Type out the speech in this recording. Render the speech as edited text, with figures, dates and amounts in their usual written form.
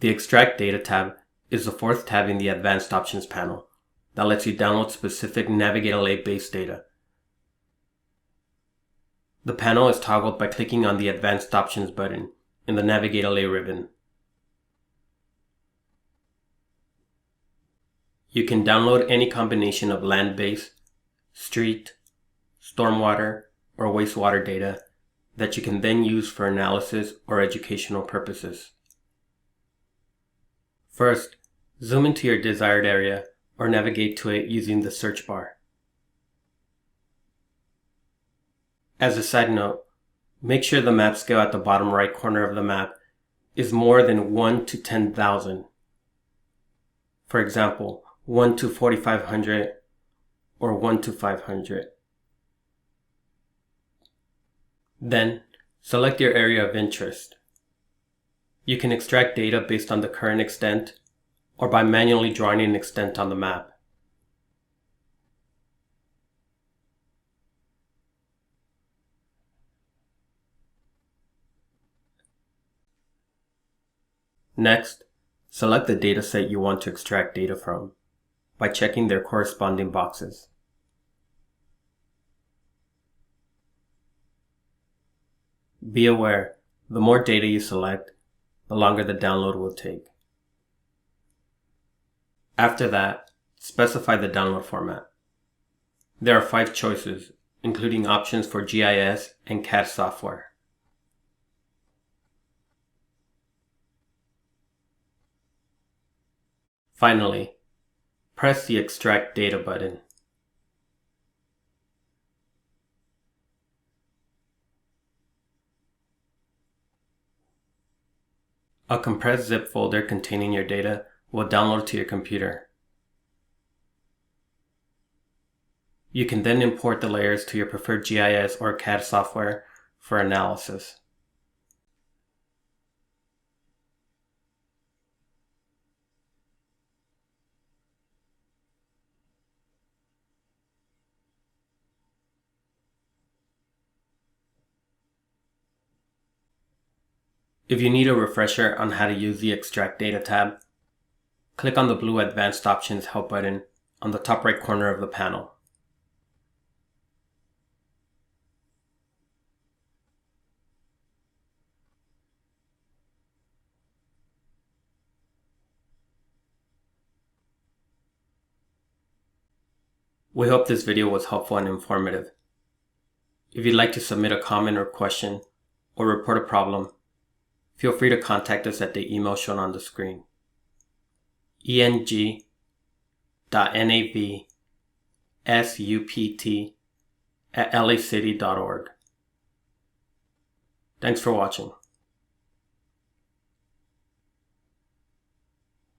The Extract Data tab is the fourth tab in the Advanced Options panel that lets you download specific NavigateLA based data. The panel is toggled by clicking on the Advanced Options button in the NavigateLA ribbon. You can download any combination of land-based, street, stormwater, or wastewater data that you can then use for analysis or educational purposes. First, zoom into your desired area or navigate to it using the search bar. As a side note, make sure the map scale at the bottom right corner of the map is more than 1 to 10,000. For example, 1 to 4,500 or 1 to 500. Then, select your area of interest. You can extract data based on the current extent or by manually drawing an extent on the map. Next, select the dataset you want to extract data from by checking their corresponding boxes. Be aware, the more data you select, the longer the download will take. After that, specify the download format. There are 5 choices, including options for GIS and CAD software. Finally, press the Extract Data button. A compressed zip folder containing your data will download to your computer. You can then import the layers to your preferred GIS or CAD software for analysis. If you need a refresher on how to use the Extract Data tab, click on the blue Advanced Options Help button on the top right corner of the panel. We hope this video was helpful and informative. If you'd like to submit a comment or question or report a problem, feel free to contact us at the email shown on the screen. eng.navsupt@lacity.org. Thanks for watching.